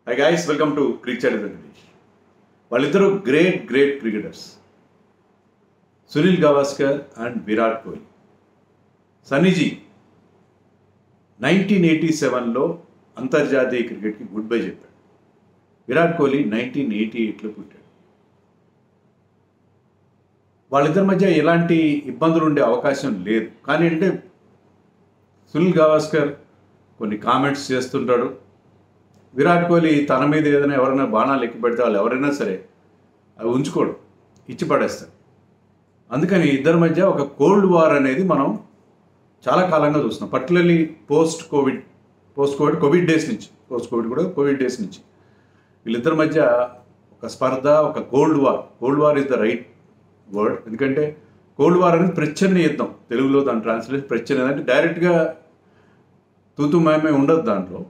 Hi guys, welcome to Cricket Chat with Venkatesh. వాళ్ళిద్దరూ great cricketers, Sunil Gavaskar and Virat Kohli. సన్నీజీ 1987లో అంతర్జాతీయ క్రికెట్కి good bye చెప్పాడు. విరాట్ కోహ్లీ 1988లో పుట్టాడు. వాళ్ళిద్దరి మధ్య ఎలాంటి ఇబ్బందులు ఉండే అవకాశం లేదు. కానీ అంటే సునీల్ గవాస్కర్ కొన్ని కామెంట్స్ చేస్తుంటాడు. విరాట్ కోహ్లీ తన మీద ఏదైనా ఎవరైనా బాణాలు ఎక్కి పెడితే వాళ్ళు ఎవరైనా సరే అవి ఉంచుకోడు, ఇచ్చి పడేస్తారు. అందుకని ఇద్దరి మధ్య ఒక కోల్డ్ వార్ అనేది మనం చాలా కాలంగా చూస్తున్నాం. పర్టికులర్లీ పోస్ట్ కోవిడ్ డేస్ నుంచి, కోవిడ్ డేస్ నుంచి వీళ్ళిద్దరి మధ్య ఒక స్పర్ధ, ఒక cold war is the right word. ఎందుకంటే కోల్డ్ వార్ అనేది ప్రచ్ఛన్న యుద్ధం. తెలుగులో దాని ట్రాన్స్లేషన్ ప్రచ్ఛన్న అంటే డైరెక్ట్గా తూతు మేమే ఉండదు, దాంట్లో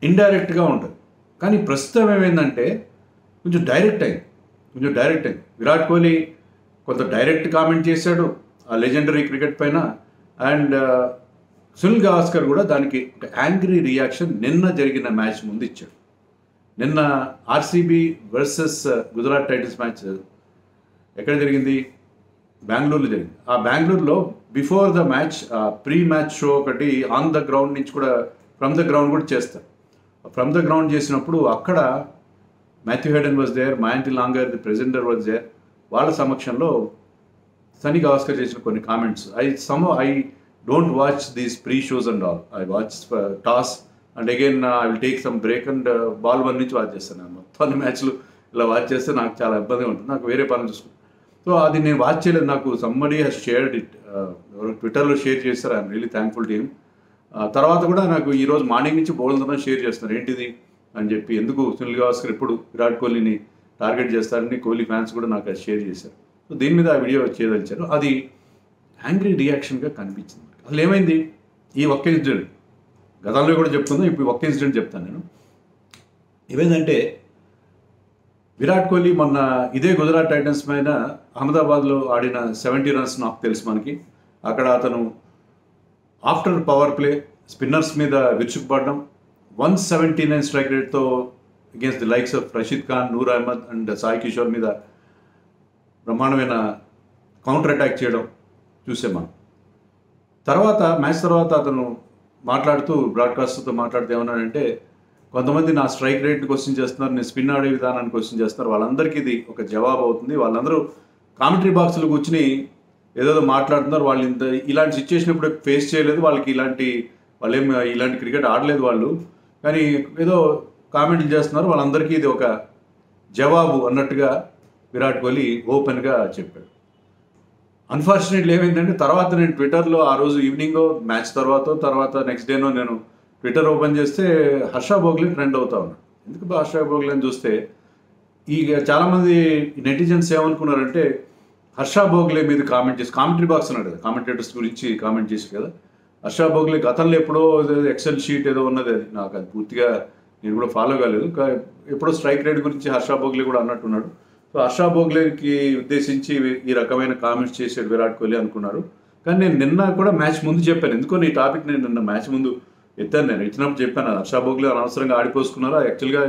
ఇండైరెక్ట్గా ఉంటుంది. కానీ ప్రస్తుతం ఏమైందంటే కొంచెం డైరెక్ట్ అయింది. విరాట్ కోహ్లీ కొంత డైరెక్ట్ కామెంట్ చేశాడు ఆ లెజెండరీ క్రికెట్ పైన. అండ్ సునీల్ గవాస్కర్ కూడా దానికి ఒక యాంగ్రీ రియాక్షన్ నిన్న జరిగిన మ్యాచ్ ముందు ఇచ్చాడు. నిన్న RCB versus Gujarat Titans match ఎక్కడ జరిగింది? బెంగళూరులో జరిగింది. ఆ బెంగళూరులో before the match pre match show ఒకటి ఆన్ ద గ్రౌండ్ నుంచి కూడా, ఫ్రమ్ ద గ్రౌండ్ కూడా చేస్తారు. ఫ్రమ్ ద గ్రౌండ్ చేసినప్పుడు అక్కడ Matthew Hayden was there, Mayanti Langer the presenter was there. వాళ్ళ సమక్షంలో సన్నీ గవాస్కర్ చేసిన కొన్ని comments, I don't watch these pre shows and all. I watch toss and again I will take some break and ball 1 నుంచి watch చేస్తాను. నేను మొత్తం మ్యాచ్లు ఇలా వాచ్ చేస్తే నాకు చాలా ఇబ్బందిగా ఉంటుంది, నాకు వేరే పనులు చూసుకుంటాను. సో అది నేను వాచ్ చేయలేదు. నాకు సంబడీ హ్యాస్ షేర్డ్ ఇట్, ఎవరు ట్విట్టర్లో షేర్ చేస్తారు. I'm really thankful to him. తర్వాత కూడా నాకు ఈరోజు మార్నింగ్ నుంచి బౌలర్లతో షేర్ చేస్తున్నారు ఏంటిది అని చెప్పి. ఎందుకు సునీల్ గవాస్కర్ ఇప్పుడు విరాట్ కోహ్లీని టార్గెట్ చేస్తారని కోహ్లీ ఫ్యాన్స్ కూడా నాకు అది షేర్ చేశారు. సో దీని మీద ఆ వీడియో చేయదలిచారు. అది యాంగ్రీ రియాక్షన్గా కనిపించింది. అసలు ఏమైంది? ఈ ఒక్క ఇన్సిడెంట్ గతంలో కూడా చెప్తుందా, ఇప్పుడు ఒక్క ఇన్సిడెంట్ చెప్తాను నేను. ఏమైందంటే విరాట్ కోహ్లీ మొన్న ఇదే గుజరాత్ టైటన్స్ పైన అహ్మదాబాద్లో ఆడిన 70 రన్స్ నాకు తెలుసు మనకి. అక్కడ అతను ఆఫ్టర్ పవర్ ప్లే స్పిన్నర్స్ మీద విరుచుకుపడడం, 179 స్ట్రైక్ రేట్తో against the likes of Rashid Khan, Noor Ahmad and Sai Kishore మీద బ్రహ్మాండమైన కౌంటర్ అటాక్ చేయడం చూసాం మనం. మ్యాచ్ తర్వాత అతను మాట్లాడుతూ, బ్రాడ్కాస్టర్తో మాట్లాడుతూ ఏమన్నాడంటే, కొంతమంది నా స్ట్రైక్ రేట్ని క్వశ్చన్ చేస్తున్నారు, నేను స్పిన్ ఆడే విధానాన్ని క్వశ్చన్ చేస్తున్నారు, వాళ్ళందరికీ ఇది ఒక జవాబు అవుతుంది. వాళ్ళందరూ కామెంటరీ బాక్స్లో కూర్చుని ఏదో మాట్లాడుతున్నారు. వాళ్ళు ఇలాంటి సిచ్యువేషన్ ఇప్పుడు ఫేస్ చేయలేదు, వాళ్ళేం ఇలాంటి క్రికెట్ ఆడలేదు వాళ్ళు, కానీ ఏదో కామెంట్లు చేస్తున్నారు, వాళ్ళందరికీ ఇది ఒక జవాబు అన్నట్టుగా విరాట్ కోహ్లీ ఓపెన్గా చెప్పాడు. అన్ఫార్చునేట్లీ ఏమైందంటే తర్వాత నేను ట్విట్టర్లో ఆ రోజు ఈవినింగో మ్యాచ్ తర్వాత నెక్స్ట్ డేనో నేను ట్విట్టర్ ఓపెన్ చేస్తే హర్ష భోగ్లే ట్రెండ్ అవుతా ఉన్నాడు. ఎందుకు హర్ష భోగ్లే అని చూస్తే చాలామంది నెటిజన్స్ ఏమనుకున్నారంటే హర్ష భోగ్లే మీద కామెంట్ చేసి, కామెంటరీ బాక్స్ అన్నాడు కదా, కామెంటేటర్స్ గురించి కామెంట్ చేసి కదా, హర్ష భోగ్లే గతంలో ఎప్పుడో ఎక్సెల్ షీట్ ఏదో ఉన్నది, అది నాకు అది పూర్తిగా నేను కూడా ఫాలో కాలేదు. ఎప్పుడో స్ట్రైక్ రేట్ గురించి హర్ష భోగ్లే కూడా అన్నట్టున్నాడు. సో హర్ష భోగ్లేకి ఉద్దేశించి ఈ రకమైన కామెంట్స్ చేసాడు విరాట్ కోహ్లీ అనుకున్నారు. కానీ నేను నిన్న కూడా మ్యాచ్ ముందు చెప్పాను, ఎందుకో ఈ టాపిక్ నేను నిన్న మ్యాచ్ ముందు ఇచ్చినప్పుడు చెప్పాను, హర్ష భోగ్లే అనవసరంగా ఆడిపోసుకున్నారు. యాక్చువల్గా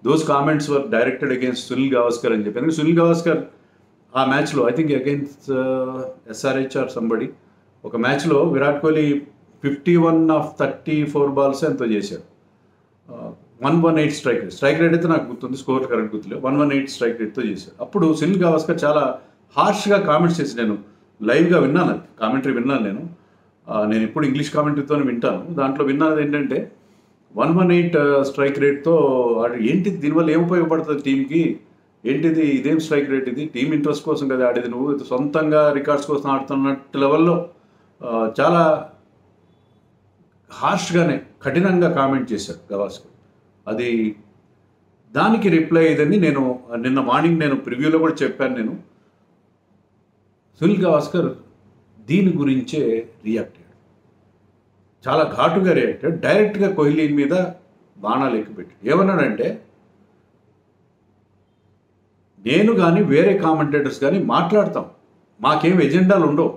those comments were directed against Sunil Gavaskar అని చెప్పి. ఎందుకంటే సునీల్ గవాస్కర్ ఆ మ్యాచ్లో I think against SRH or somebody ఒక మ్యాచ్లో విరాట్ కోహ్లీ 51 ఆఫ్ 34 బాల్స్ ఎంతో చేశాడు. 118 స్ట్రైక్ రేట్ అయితే నాకు గుర్తుంది, స్కోర్ కరెక్ట్ గుర్తులేదు. 118 స్ట్రైక్ రేట్తో చేశాడు. అప్పుడు సునీల్ గవాస్కర్ చాలా హార్ష్గా కామెంట్స్ చేసి, నేను లైవ్గా విన్నాను, అది కామెంటరీ విన్నాను. నేను ఎప్పుడు ఇంగ్లీష్ కామెంటరీతోనే వింటాను. దాంట్లో విన్నది ఏంటంటే 118 స్ట్రైక్ రేట్తో ఏంటి, దీనివల్ల ఏం ఉపయోగపడుతుంది టీంకి, ఏంటిది, ఇదేం స్ట్రైక్ రేట్, ఇది టీం ఇంట్రెస్ట్ కోసం కదా ఆడేది, నువ్వు సొంతంగా రికార్డ్స్ కోసం ఆడుతున్నట్టు లెవెల్లో చాలా హార్ష్గానే కఠినంగా కామెంట్ చేశాడు గవాస్కర్. అది దానికి రిప్లై ఇదని నేను నిన్న మార్నింగ్ నేను ప్రివ్యూలో కూడా చెప్పాను. నేను సునీల్ గవాస్కర్ దీని గురించే రియాక్ట్ అయ్యాడు, చాలా ఘాటుగా రియాక్ట్ అయ్యాడు. డైరెక్ట్గా కోహ్లీ మీద బాణాలు ఎక్కుపెట్టాడు. ఏమన్నాడంటే, నేను కానీ వేరే కామెంటేటర్స్ కానీ మాట్లాడతాం, మాకేం ఎజెండాలు ఉండవు,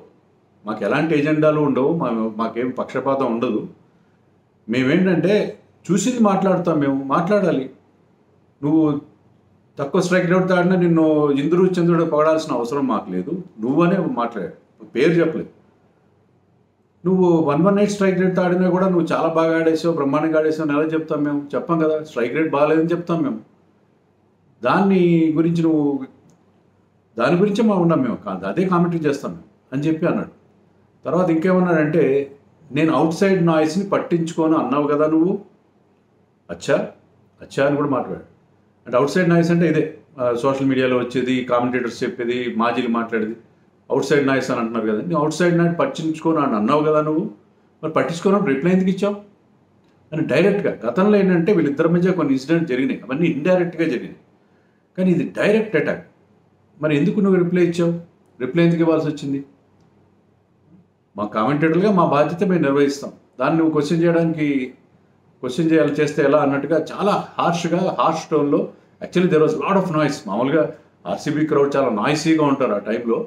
మాకు ఎలాంటి ఎజెండాలు ఉండవు, మాకేం పక్షపాతం ఉండదు, మేమేంటంటే చూసింది మాట్లాడతాం, మేము మాట్లాడాలి, నువ్వు తక్కువ స్ట్రైక్ రేట్తో ఆడినా నిన్ను ఇంద్రుడు చంద్రుడు పొగడాల్సిన అవసరం మాకు లేదు, నువ్వనే మాట్లాడాడు, పేరు చెప్పలేదు. నువ్వు 118 స్ట్రైక్ రేట్తో ఆడినా కూడా నువ్వు చాలా బాగా ఆడేసావు, బ్రహ్మాండంగా ఆడేసావు అని ఎలా చెప్తాం మేము? చెప్పాం కదా, స్ట్రైక్ రేట్ బాగాలేదని చెప్తాం మేము. దాని గురించి ఉన్నాం మేము, కాదు అదే కామెంటరీ చేస్తాం మేము అని చెప్పి అన్నాడు. తర్వాత ఇంకేమన్నాడంటే, నేను అవుట్ సైడ్ నాయిస్ని పట్టించుకోను అన్నావు కదా నువ్వు, అచ్చా అని కూడా మాట్లాడాడు. అంటే అవుట్ సైడ్ నాయిస్ అంటే ఇదే సోషల్ మీడియాలో వచ్చేది, కామెంటేటర్స్ చెప్పేది, మాజీలు మాట్లాడేది అవుట్ సైడ్ నాయిస్ అని అంటున్నారు కదా. నువ్వు అవుట్ సైడ్ నాయిస్ పట్టించుకోను అని అన్నావు కదా నువ్వు, మరి పట్టించుకోనప్పుడు రిప్లై ఎందుకు ఇచ్చావు అని డైరెక్ట్గా. గతంలో ఏంటంటే వీళ్ళిద్దరి మధ్య కొన్ని ఇన్సిడెంట్ జరిగినాయి, అవన్నీ ఇండైరెక్ట్గా జరిగినాయి, కానీ ఇది డైరెక్ట్ అటాక్. మరి ఎందుకు నువ్వు రిప్లై ఇచ్చావు? రిప్లై ఎందుకు ఇవ్వాల్సి వచ్చింది? మా కామెంటేటర్లుగా మా బాధ్యత మేము నిర్వహిస్తాం, దాన్ని నువ్వు క్వశ్చన్ చేయాలి చేస్తే ఎలా అన్నట్టుగా చాలా హార్ష్ టోన్లో. Actually there was lot of noise. మామూలుగా ఆర్సీబీ క్రౌడ్ చాలా నాయిసీగా ఉంటారు, ఆ టైంలో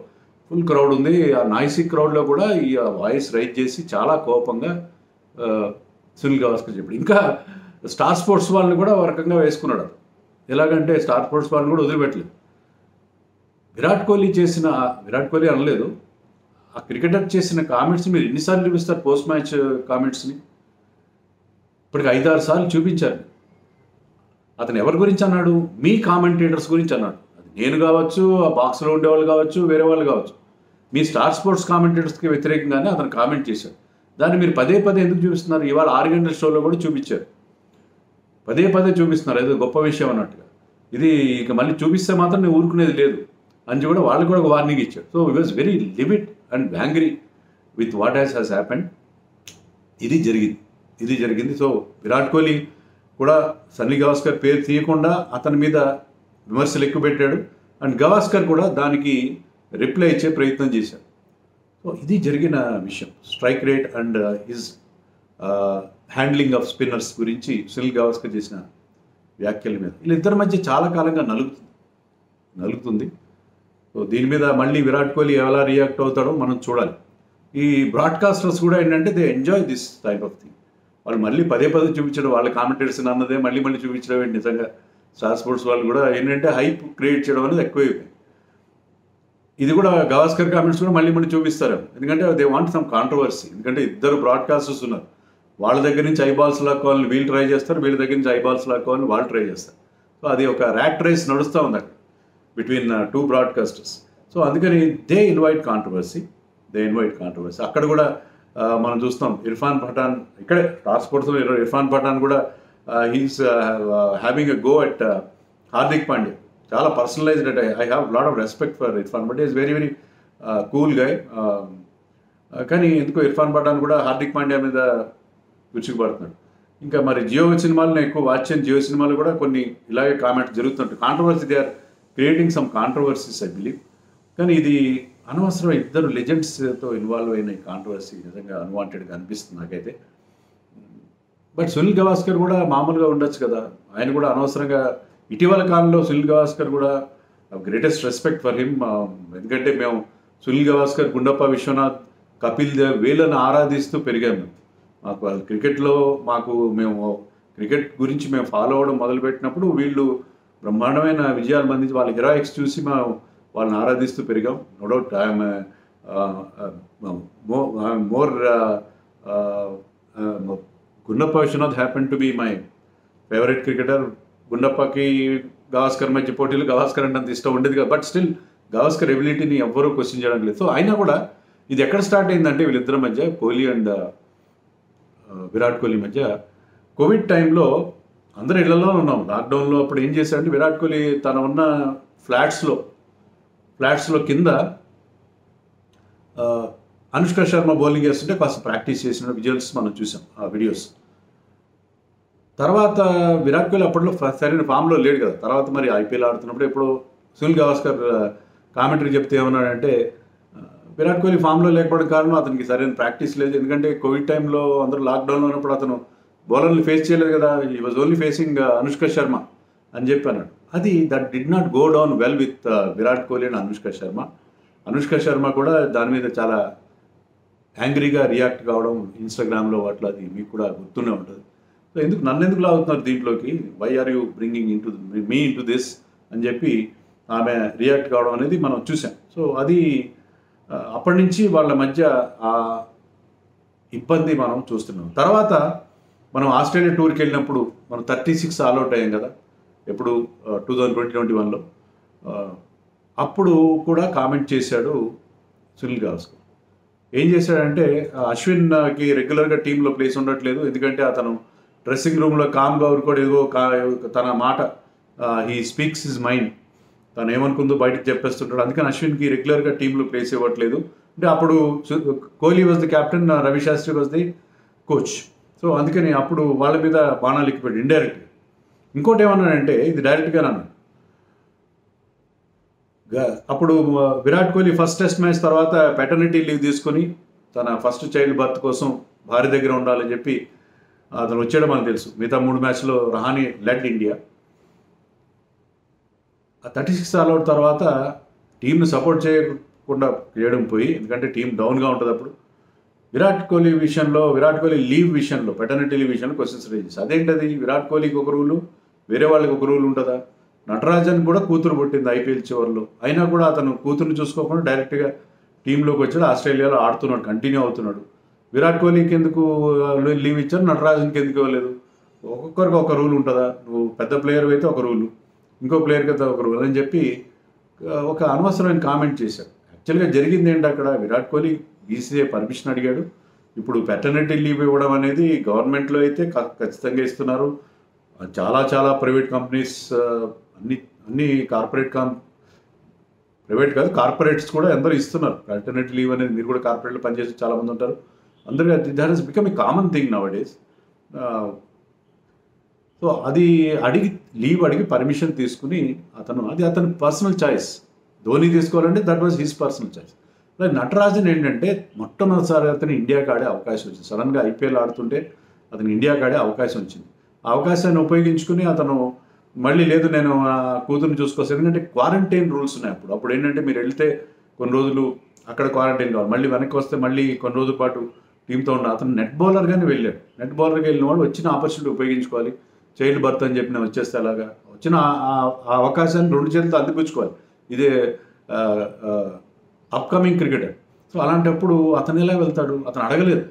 ఫుల్ క్రౌడ్ ఉంది. ఆ నాయిసీ క్రౌడ్లో కూడా ఈ వాయిస్ రైజ్ చేసి చాలా కోపంగా సునీల్ గవాస్కర్ చెప్పాడు. ఇంకా స్టార్ స్పోర్ట్స్ వాళ్ళని కూడా ఒక రకంగా వేసుకున్నాడు. ఎలాగంటే స్టార్ స్పోర్ట్స్ వాళ్ళని కూడా వదిలిపెట్టలేదు. విరాట్ కోహ్లీ అనలేదు, ఆ క్రికెటర్ చేసిన కామెంట్స్ మీరు ఎన్నిసార్లు చూపిస్తారు? పోస్ట్ మ్యాచ్ కామెంట్స్ని ఇప్పటికి 5-6 సార్లు చూపించారు. అతను ఎవరి గురించి అన్నాడు? మీ కామెంటేటర్స్ గురించి అన్నాడు. అది నేను కావచ్చు, ఆ బాక్స్లో ఉండేవాళ్ళు కావచ్చు, వేరే వాళ్ళు కావచ్చు, మీ స్టార్ స్పోర్ట్స్ కామెంటేటర్స్కి వ్యతిరేకంగానే అతను కామెంట్ చేశాడు. దాన్ని మీరు పదే ఎందుకు చూపిస్తున్నారు? ఇవాళ 6 గంటల షోలో కూడా చూపించారు, పదే చూపిస్తున్నారు, ఏదో గొప్ప విషయం అన్నట్టుగా. ఇది ఇక మళ్ళీ చూపిస్తే మాత్రం నేను ఊరుకునేది లేదు అని కూడా వాళ్ళు కూడా ఒక వార్నింగ్ ఇచ్చారు. So it was very limit and angry with what has happened. ఇది జరిగింది. సో విరాట్ కోహ్లీ కూడా సన్నీ గవాస్కర్ పేరు తీయకుండా అతని మీద విమర్శలు ఎక్కువ పెట్టాడు, అండ్ గవాస్కర్ కూడా దానికి రిప్లై ఇచ్చే ప్రయత్నం చేశాడు. సో ఇది జరిగిన విషయం. Strike rate and his handling of spinners గురించి సునీల్ గవాస్కర్ చేసిన వ్యాఖ్యల మీద వీళ్ళిద్దరి మధ్య చాలా కాలంగా నలుగుతుంది. సో దీని మీద మళ్ళీ విరాట్ కోహ్లీ ఎలా రియాక్ట్ అవుతాడో మనం చూడాలి. ఈ బ్రాడ్కాస్టర్స్ కూడా ఏంటంటే they enjoy this type of thing. వాళ్ళు మళ్ళీ పదే చూపించడం, వాళ్ళ కామెంటేటర్స్ అన్నదే మళ్ళీ చూపించడం ఏంటి? నిజంగా స్టార్ స్పోర్ట్స్ వాళ్ళు కూడా ఏంటంటే హైప్ క్రియేట్ చేయడం అనేది ఎక్కువైపోయింది. ఇది కూడా గవాస్కర్ కామెంట్స్ కూడా మళ్ళీ చూపిస్తారు, ఎందుకంటే దే వాంట్ సమ్ కాంట్రవర్సీ. ఎందుకంటే ఇద్దరు బ్రాడ్కాస్టర్స్ ఉన్నారు, వాళ్ళ దగ్గర నుంచి ఐబాల్స్ లాక్కోవాలని వీళ్ళు ట్రై చేస్తారు, వీళ్ళ దగ్గర నుంచి ఐబాల్స్ లాక్కోవాలని వాళ్ళు ట్రై చేస్తారు. సో అది ఒక ర్యాట్ రేస్ నడుస్తూ ఉంది అక్కడ బిట్వీన్ 2 బ్రాడ్కాస్టర్స్. సో అందుకని దే ఇన్వైట్ కాంట్రవర్సీ. అక్కడ కూడా మనం చూస్తాం ఇర్ఫాన్ పఠాన్, ఇక్కడే స్టార్ స్పోర్ట్స్లో ఇర్ఫాన్ పఠాన్ కూడా he's having a go at Hardik Pandya. చాలా personalised. I have lot of respect for Irfan, but is very cool guy. కానీ ఎందుకో ఇర్ఫాన్ పఠాన్ కూడా హార్దిక్ పాండ్యా మీద విరుచుకుపడుతున్నాడు. ఇంకా మరి జియో సినిమాలను ఎక్కువ వాచ్ చేయని జియో సినిమాలు కూడా కొన్ని ఇలాగే కామెంట్స్ జరుగుతుంటాయి. Controversy, they are creating some controversies I believe. కానీ ఇది అనవసరం, ఇద్దరు లెజెండ్స్తో ఇన్వాల్వ్ అయిన ఈ కాంట్రవర్సీ నిజంగా అన్వాంటెడ్గా అనిపిస్తుంది నాకైతే. బట్ సునీల్ గవాస్కర్ కూడా మామూలుగా ఉండొచ్చు కదా, ఆయన కూడా అనవసరంగా ఇటీవల కాలంలో సునీల్ గవాస్కర్ కూడా గ్రేటెస్ట్ రెస్పెక్ట్ ఫర్ హిమ్. ఎందుకంటే మేము సునీల్ గవాస్కర్, గుండప్ప విశ్వనాథ్, కపిల్ దేవ్ వీళ్ళని ఆరాధిస్తూ పెరిగాము. మాకు క్రికెట్లో మేము క్రికెట్ గురించి మేము ఫాలో అవ్వడం మొదలుపెట్టినప్పుడు వీళ్ళు బ్రహ్మాండమైన విజయాలు అందించి వాళ్ళ హీరోయిక్స్ చూసి వాళ్ళని ఆరాధిస్తూ పెరిగాం. No doubt I'm more Gundappa Viswanath happen to be my favourite cricketer. గుండప్పకి గవాస్కర్ మధ్య పోటీలు గవాస్కర్ అంటే అంత ఇష్టం ఉండేది కదా, బట్ స్టిల్ గవాస్కర్ ఎబిలిటీని ఎవ్వరూ క్వశ్చన్ చేయడం లేదు. సో అయినా కూడా ఇది ఎక్కడ స్టార్ట్ అయిందంటే వీళ్ళిద్దరి మధ్య, కోహ్లీ అండ్ విరాట్ కోహ్లీ మధ్య కోవిడ్ టైంలో అందరూ ఇళ్లలో ఉన్నాం, లాక్డౌన్లో. అప్పుడు ఏం చేశాడంటే విరాట్ కోహ్లీ తన ఉన్న ఫ్లాట్స్లో కింద అనుష్క శర్మ బౌలింగ్ వేస్తుంటే కాస్త ప్రాక్టీస్ చేసిన విజువల్స్ మనం చూసాం, ఆ వీడియోస్. తర్వాత విరాట్ కోహ్లీ అప్పట్లో సరైన ఫామ్లో లేడు కదా. తర్వాత మరి ఐపీఎల్ ఆడుతున్నప్పుడు ఎప్పుడు సునీల్ గవాస్కర్ కామెంటరీ చెప్తే ఏమన్నాడంటే, విరాట్ కోహ్లీ ఫామ్లో లేకపోవడం కారణం అతనికి సరైన ప్రాక్టీస్ లేదు, ఎందుకంటే కోవిడ్ టైంలో అందరూ లాక్డౌన్లో ఉన్నప్పుడు అతను బౌలర్ని ఫేస్ చేయలేదు కదా, ఈ was only facing Anushka Sharma అని చెప్పి అన్నాడు. అది that did not go down well with Virat Kohli and Anushka Sharma. Anushka Sharma కూడా దాని మీద చాలా యాంగ్రీగా రియాక్ట్ కావడం ఇన్స్టాగ్రామ్లో వాటిలో, అది మీకు కూడా గుర్తూనే ఉంటుంది. సో నన్ను ఎందుకు లాగుతున్నారు దీంట్లోకి, why are you bringing me into this అని చెప్పి ఆమె రియాక్ట్ కావడం అనేది మనం చూసాం. సో అది అప్పటి నుంచి వాళ్ళ మధ్య ఆ ఇబ్బంది మనం చూస్తున్నాం. తర్వాత మనం ఆస్ట్రేలియా టూర్కి వెళ్ళినప్పుడు మనం 36 ఆల్అవుట్ అయ్యాం కదా, ఎప్పుడు 2021లో. అప్పుడు కూడా కామెంట్ చేశాడు సునీల్ గవాస్కర్. ఏం చేశాడంటే, అశ్విన్కి రెగ్యులర్గా టీంలో ప్లేస్ ఉండట్లేదు, ఎందుకంటే అతను డ్రెస్సింగ్ రూమ్లో కామ్గా కూడా ఏదో తన మాట, హీ స్పీక్స్ హిజ్ మైండ్, తను ఏమనుకుందో బయటకు చెప్పేస్తుంటాడు, అందుకని అశ్విన్కి రెగ్యులర్గా టీంలో ప్లేస్ ఇవ్వట్లేదు. అంటే అప్పుడు Kohli was the captain, Ravi Shastri was the coach. So అందుకని అప్పుడు వాళ్ళ మీద బాణాలు ఎక్కిపోయాడు ఇండైరెక్ట్గా. ఇంకోటి ఏమన్నాడంటే, ఇది డైరెక్ట్గా అన్నాడు, అప్పుడు Virat Kohli first test match తర్వాత పెటర్నిటీ లీవ్ తీసుకొని తన ఫస్ట్ చైల్డ్ బర్త్ కోసం భార్య దగ్గర ఉండాలని చెప్పి అతను వచ్చాడు మనకు తెలుసు. మిగతా 3 మ్యాచ్లో రహానే లెడ్ ఇండియా. ఆ 36 ఆల్అవుట్ తర్వాత టీంను సపోర్ట్ చేయడం పోయి, ఎందుకంటే టీం డౌన్గా ఉంటుంది అప్పుడు, విరాట్ కోహ్లీ లీవ్ విషయంలో, పెటర్నిటీ లీవ్ విషయంలో క్వశ్చన్స్ రేజ్ చేసి, అదేంటది, విరాట్ కోహ్లీకి ఒక రూలు, వేరే వాళ్ళకి ఒక రూల్ ఉంటుందా? నటరాజన్ కూడా కూతురు పుట్టింది ఐపీఎల్ చివరిలో, అయినా కూడా అతను కూతురుని చూసుకోకుండా డైరెక్ట్గా టీంలోకి వచ్చాడు, ఆస్ట్రేలియాలో ఆడుతున్నాడు, కంటిన్యూ అవుతున్నాడు. విరాట్ కోహ్లీకి ఎందుకు లీవ్ ఇచ్చారు, నటరాజన్కి ఎందుకు ఇవ్వలేదు? ఒక్కొక్కరికి ఒక రూల్ ఉంటుందా? నువ్వు పెద్ద ప్లేయర్ అయితే ఒక రూలు, ఇంకో ప్లేయర్కి అయితే ఒక రూల్ అని చెప్పి ఒక అనవసరమైన కామెంట్ చేశాడు. యాక్చువల్గా జరిగింది ఏంటి, అక్కడ విరాట్ కోహ్లీ బీసీసీఐ పర్మిషన్ అడిగాడు. ఇప్పుడు పెటర్నిటీ లీవ్ ఇవ్వడం అనేది గవర్నమెంట్లో అయితే ఖచ్చితంగా ఇస్తున్నారు. చాలా ప్రైవేట్ కంపెనీస్, అన్ని ప్రైవేట్ కాదు, కార్పొరేట్స్ కూడా అందరూ ఇస్తున్నారు పెటర్నిటీ లీవ్ అనేది. మీరు కూడా కార్పొరేట్లో పనిచేసి చాలామంది ఉంటారు, అందరూ that has become a common thing nowadays. So అది లీవ్ అడిగి పర్మిషన్ తీసుకుని అతని పర్సనల్ చాయిస్. ధోని తీసుకోవాలంటే that was his personal choice. Natarajan ఏంటంటే, మొట్టమొదటిసారి అతను ఇండియాకి ఆడే అవకాశం వచ్చింది. సడన్గా ఐపీఎల్ ఆడుతుంటే అతను ఇండియాకి ఆడే అవకాశం వచ్చింది. ఆ అవకాశాన్ని ఉపయోగించుకుని అతను మళ్ళీ లేదు నేను కూతురుని చూసుకోవచ్చు, ఎందుకంటే క్వారంటైన్ రూల్స్ ఉన్నాయి అప్పుడు ఏంటంటే, మీరు వెళ్తే కొన్ని రోజులు అక్కడ క్వారంటైన్ కావాలి, మళ్ళీ వెనక్కి వస్తే మళ్ళీ కొన్ని రోజుల పాటు టీంతో ఉండాలి. అతను నెట్ బౌలర్గానే వెళ్ళాడు. నెట్ బౌలర్గా వెళ్ళిన వాళ్ళు వచ్చిన ఆపర్చునిటీ ఉపయోగించుకోవాలి. చైల్డ్ బర్త్ అని చెప్పి నేను వచ్చేస్తే అలాగా వచ్చిన ఆ అవకాశాన్ని 2 చేతులతో అందిపుచ్చుకోవాలి. ఇదే అప్కమింగ్ క్రికెటర్. సో అలాంటప్పుడు అతను ఎలా వెళ్తాడు? అతను అడగలేదు,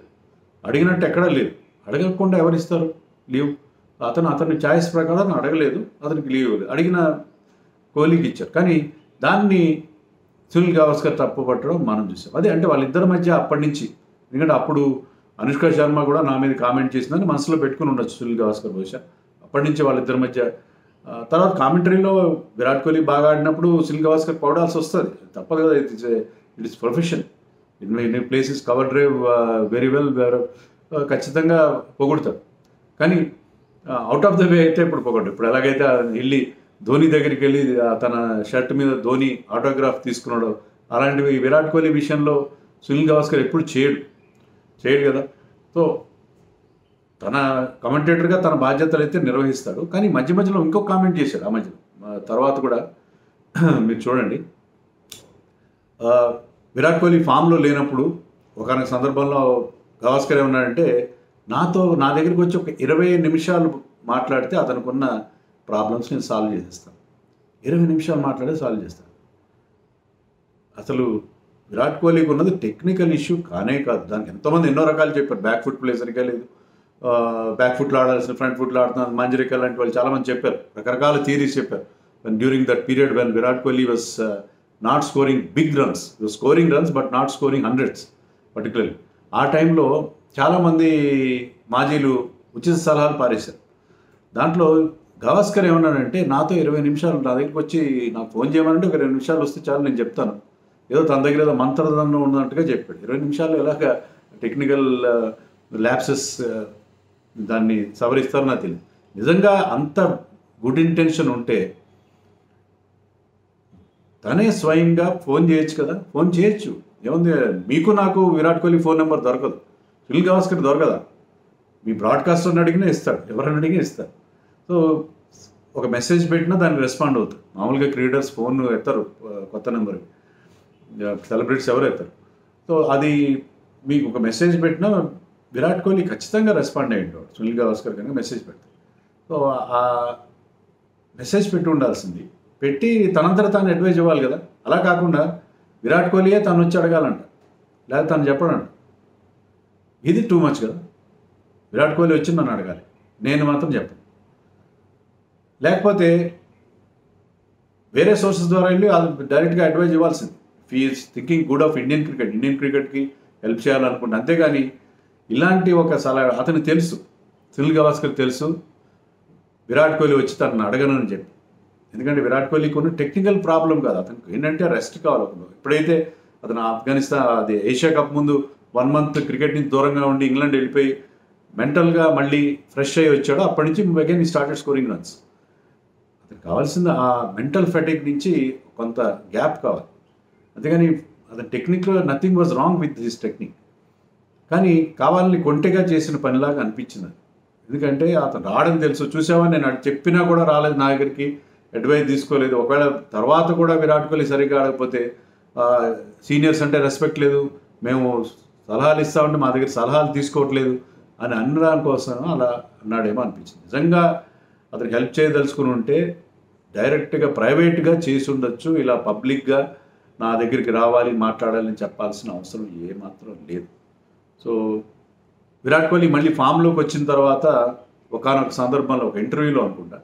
అడిగినట్టు ఎక్కడా లేదు, అడగకుండా ఎవరిస్తారు లీవ్? అతని ఛాయిస్ ప్రకారం అడగలేదు, అతనికి లీవ్ ఇవ్వలేదు, అడిగిన కోహ్లీకి ఇచ్చారు. కానీ దాన్ని సునీల్ గవాస్కర్ తప్పుపట్టడం మనం చూసాం. అదే అంటే వాళ్ళిద్దరి మధ్య అప్పటి నుంచి, ఎందుకంటే అప్పుడు అనుష్క శర్మ కూడా నా మీద కామెంట్ చేసిందని మనసులో పెట్టుకుని ఉండొచ్చు సునీల్ గవాస్కర్ బహుశా. అప్పటి నుంచి వాళ్ళిద్దరి మధ్య తర్వాత కామెంటరీలో విరాట్ కోహ్లీ బాగా ఆడినప్పుడు సునీల్ గవాస్కర్ పొగడాల్సి వస్తుంది, తప్పదు కదా, it is profession. In places cover drive very well, ఖచ్చితంగా పొగుడతారు. కానీ అవుట్ ఆఫ్ ద వే అయితే ఇప్పుడు పొగడు. ఇప్పుడు ఎలాగైతే వెళ్ళి ధోని దగ్గరికి వెళ్ళి తన షర్ట్ మీద ధోని ఆటోగ్రాఫ్ తీసుకున్నాడు, అలాంటివి విరాట్ కోహ్లీ విషయంలో సునీల్ గవాస్కర్ ఎప్పుడు చేయడు కదా. సో తన కమెంటేటర్గా తన బాధ్యతలు అయితే నిర్వహిస్తాడు. కానీ మధ్యలో ఇంకో కామెంట్ చేశాడు. ఆ మధ్యలో తర్వాత కూడా మీరు చూడండి, విరాట్ కోహ్లీ ఫామ్లో లేనప్పుడు ఒకనొక సందర్భంలో గవాస్కర్ ఏమన్నాడంటే, నా దగ్గరికి వచ్చి ఒక 20 నిమిషాలు మాట్లాడితే అతనుకున్న ప్రాబ్లమ్స్ నేను సాల్వ్ చేసేస్తాను. 20 నిమిషాలు మాట్లాడే సాల్వ్ చేస్తాను. అసలు విరాట్ కోహ్లీకి ఉన్నది టెక్నికల్ ఇష్యూ కానే కాదు. దానికి ఎంతోమంది ఎన్నో రకాలు చెప్పారు. బ్యాక్ ఫుట్ ప్లే సరిగ్గా లేదు, బ్యాక్ ఫుట్లో ఆడాల్సిన ఫ్రంట్ ఫుట్లో ఆడుతున్నారు, మంజరిక లాంటి వాళ్ళు చాలామంది చెప్పారు, రకరకాల థియరీస్ చెప్పారు. During that period when Virat Kohli was not scoring big runs, scoring runs but not scoring hundreds particularly. ఆ టైంలో చాలామంది మాజీలు ఉచిత సలహాలు పారేశారు. దాంట్లో గవాస్కర్ ఏమన్నాడంటే, నాతో 20 నిమిషాలు నా దగ్గరికి వచ్చి నాకు ఫోన్ చేయమనంటే ఒక 20 నిమిషాలు వస్తే చాలు నేను చెప్తాను, ఏదో తన దగ్గర ఏదో మంత్రదండం ఉన్నట్టుగా చెప్పాడు. 20 నిమిషాలు ఎలాగ టెక్నికల్ ల్యాప్సెస్ దాన్ని సవరిస్తారో నాకు తెలియదు. నిజంగా అంత గుడ్ ఇంటెన్షన్ ఉంటే తనే స్వయంగా ఫోన్ చేయొచ్చు కదా, ఫోన్ చేయొచ్చు, ఏముంది. మీకు నాకు విరాట్ కోహ్లీ ఫోన్ నెంబర్ దొరకదు, సునీల్ గవాస్కర్ దొరకదా? మీ బ్రాడ్కాస్టర్ని అడిగినా ఇస్తాడు, ఎవరిని అడిగినా ఇస్తాడు. సో ఒక మెసేజ్ పెట్టినా దానికి రెస్పాండ్ అవుతుంది. మామూలుగా క్రికెటర్స్ ఫోన్ ఎత్తారు, కొత్త నెంబర్, సెలబ్రిటీస్ ఎవరు ఎత్తారు. సో అది మీకు ఒక మెసేజ్ పెట్టినా విరాట్ కోహ్లీ ఖచ్చితంగా రెస్పాండ్ అయ్యేవాడు సునీల్ గవాస్కర్ కనుక మెసేజ్ పెడతాడు. సో ఆ మెసేజ్ పెట్టి ఉండాల్సింది, పెట్టి తనంతట తాను అడ్వైజ్ ఇవ్వాలి కదా. అలా కాకుండా విరాట్ కోహ్లీయే తను వచ్చి అడగాలంట, లేదా తను చెప్పడంట. ఇది టూ మచ్ కదా. విరాట్ కోహ్లీ వచ్చి నన్ను అడగాలి, నేను మాత్రం చెప్పను. లేకపోతే వేరే సోర్సెస్ ద్వారా వెళ్ళి అది డైరెక్ట్గా అడ్వైజ్ ఇవ్వాల్సింది. Is thinking good of Indian క్రికెట్కి హెల్ప్ చేయాలనుకుంటే. అంతేగాని ఇలాంటి ఒక సలహా అతను తెలుసు, సునీల్ గవాస్కర్ తెలుసు విరాట్ కోహ్లీ వచ్చి తనను అడగనని చెప్పి. ఎందుకంటే విరాట్ కోహ్లీకి ఉన్న టెక్నికల్ ప్రాబ్లం కాదు, అతనికి ఏంటంటే రెస్ట్ కావాలి. ఎప్పుడైతే అతను ఆఫ్ఘనిస్తాన్ అది ఏషియా కప్ ముందు 1 month క్రికెట్ నుంచి దూరంగా ఉండి ఇంగ్లాండ్ వెళ్ళిపోయి మెంటల్గా మళ్ళీ ఫ్రెష్ అయ్యి వచ్చాడో అప్పటి నుంచి అగైన్ ఈ స్టార్టెడ్ స్కోరింగ్ రన్స్. అతనికి కావాల్సింది ఆ మెంటల్ ఫెటిక్ నుంచి కొంత గ్యాప్ కావాలి. అంతేగాని అతని టెక్నిక్లో nothing was wrong with this technique. కానీ కావాలని కొంటెగా చేసిన పనిలాగా అనిపించింది. ఎందుకంటే అతను రావడం తెలుసు, చూసావా నేను అది చెప్పినా కూడా రాలేదు నా దగ్గరికి, అడ్వైస్ తీసుకోలేదు. ఒకవేళ తర్వాత కూడా విరాట్ కోహ్లీ సరిగ్గా ఆడకపోతే సీనియర్స్ అంటే రెస్పెక్ట్ లేదు, మేము సలహాలు ఇస్తామంటే మా దగ్గర సలహాలు తీసుకోవట్లేదు అని అనడం కోసం అలా అన్నాడేమో అనిపించింది. నిజంగా అతనికి హెల్ప్ చేయదలుచుకుని ఉంటే డైరెక్ట్గా ప్రైవేట్గా చేసి ఉండొచ్చు. ఇలా పబ్లిక్గా నా దగ్గరికి రావాలి మాట్లాడాలని చెప్పాల్సిన అవసరం ఏమాత్రం లేదు. సో విరాట్ కోహ్లీ మళ్ళీ ఫామ్లోకి వచ్చిన తర్వాత ఒకానొక సందర్భంలో ఒక ఇంటర్వ్యూలో అనుకుంటా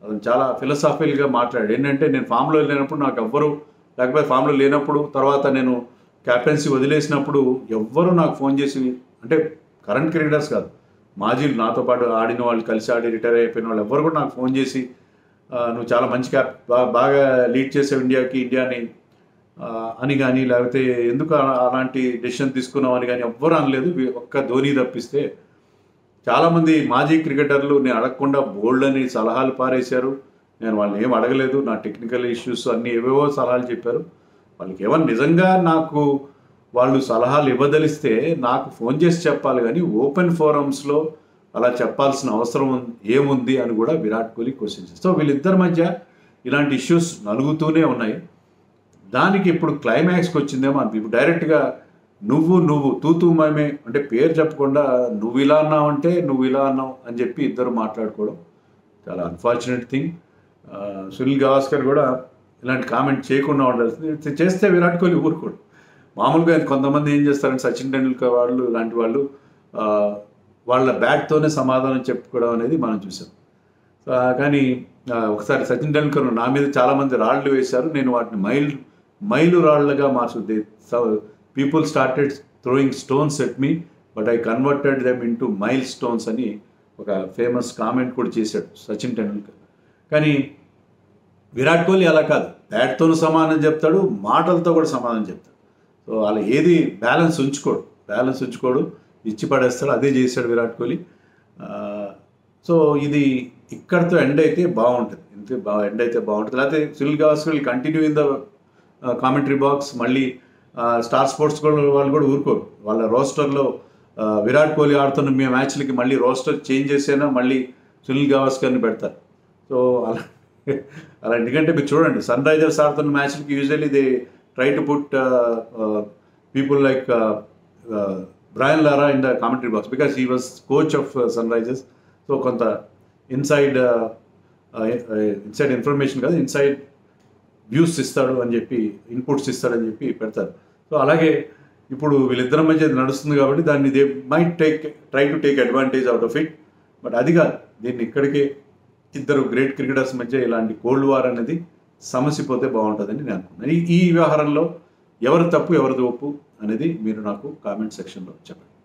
అతను చాలా ఫిలసాఫికల్గా మాట్లాడాడు. ఏంటంటే నేను ఫామ్లో లేనప్పుడు నాకు ఎవ్వరు, లేకపోతే ఫామ్లో లేనప్పుడు తర్వాత నేను క్యాప్టెన్సీ వదిలేసినప్పుడు ఎవ్వరూ నాకు ఫోన్ చేసి, అంటే కరెంట్ క్రికెటర్స్ కాదు, మాజీలు నాతో పాటు ఆడిన వాళ్ళు, కలిసి ఆడి రిటైర్ అయిపోయిన వాళ్ళు ఎవ్వరు కూడా నాకు ఫోన్ చేసి నువ్వు చాలా మంచి బాగా లీడ్ చేసావు ఇండియాని అని కానీ, లేకపోతే ఎందుకు అలాంటి డెసిషన్ తీసుకున్నావు అని కానీ ఎవ్వరూ అనలేదు. ఒక్క ధోని తప్పిస్తే చాలామంది మాజీ క్రికెటర్లు నేను అడగకుండా బోల్డ్ అని సలహాలు పారేశారు. నేను వాళ్ళని ఏం అడగలేదు, నా టెక్నికల్ ఇష్యూస్ అన్నీ ఏవేవో సలహాలు చెప్పారు. వాళ్ళకి ఏమన్నా నిజంగా నాకు వాళ్ళు సలహాలు ఇవ్వదలిస్తే నాకు ఫోన్ చేసి చెప్పాలి, కానీ ఓపెన్ ఫోరమ్స్లో అలా చెప్పాల్సిన అవసరం ఏముంది అని కూడా విరాట్ కోహ్లీ క్వశ్చన్ చేస్తారు. సో వీళ్ళిద్దరి మధ్య ఇలాంటి ఇష్యూస్ నలుగుతూనే ఉన్నాయి. దానికి ఇప్పుడు క్లైమాక్స్కి వచ్చిందేమో అనిపి, ఇప్పుడు డైరెక్ట్గా నువ్వు తూతూ మేమే అంటే పేరు చెప్పకుండా నువ్వు ఇలా అన్నావు అంటే నువ్వు ఇలా అన్నావు అని చెప్పి ఇద్దరు మాట్లాడుకోవడం చాలా అన్ఫార్చునేట్ థింగ్. సునీల్ గవాస్కర్ కూడా ఇలాంటి కామెంట్ చేయకుండా ఉండాల్సింది. చేస్తే విరాట్ కోహ్లీ ఊరుకోడు. మామూలుగా కొంతమంది ఏం చేస్తారంటే సచిన్ టెండూల్కర్ వాళ్ళు ఇలాంటి వాళ్ళు వాళ్ళ బ్యాట్తోనే సమాధానం చెప్పుకోవడం అనేది మనం చూసాం. కానీ ఒకసారి సచిన్ టెండూల్కర్ నా మీద చాలామంది రాళ్ళు వేశారు, నేను వాటిని మైలు రాళ్లుగా మార్చుద్ది. People started throwing stones at me but I converted them into milestones అని ఒక ఫేమస్ కామెంట్ కూడా చేశాడు సచిన్ టెండూల్కర్. కానీ విరాట్ కోహ్లీ అలా కాదు, బ్యాట్తోనూ సమాధానం చెప్తాడు, మాటలతో కూడా సమాధానం చెప్తాడు. సో అలా ఏది బ్యాలెన్స్ ఉంచుకోడు, ఇచ్చి పడేస్తాడు. అదే చేశాడు విరాట్ కోహ్లీ. సో ఇది ఇక్కడితో ఎండ్ అయితే బాగుంటుంది, ఎండ్ అయితే బాగుంటుంది. లేకపోతే Sunil Gavaskar will continue in the commentary box. మళ్ళీ స్టార్ స్పోర్ట్స్ వాళ్ళు కూడా ఊరుకోరు, వాళ్ళ రోస్టర్లో విరాట్ కోహ్లీ ఆడుతున్న మీ మ్యాచ్లకి మళ్ళీ రోస్టర్ చేంజ్ చేసేనా మళ్ళీ సునీల్ గవాస్కర్ని పెడతారు. సో అలా ఎందుకంటే మీరు చూడండి, సన్ రైజర్స్ ఆడుతున్న మ్యాచ్లకి usually they try to put people like Brian Lara in the commentary box because he was coach of Sunrisers. So కొంత ఇన్సైడ్ ఇన్ఫర్మేషన్ కాదు, ఇన్సైడ్ వ్యూస్ ఇస్తాడు అని చెప్పి, ఇన్పుట్స్ ఇస్తాడని చెప్పి పెడతారు. సో అలాగే ఇప్పుడు వీళ్ళిద్దరి మధ్య నడుస్తుంది కాబట్టి దాన్ని they might try to take advantage out of it. But అది కాదు, దీన్ని ఇక్కడికే ఇద్దరు గ్రేట్ క్రికెటర్స్ మధ్య ఇలాంటి కోల్డ్ వార్ అనేది సమసిపోతే బాగుంటుందని నేను అనుకున్నాను. ఈ వ్యవహారంలో ఎవరు తప్పు ఎవరిది ఒప్పు అనేది మీరు నాకు కామెంట్ సెక్షన్లో చెప్పండి.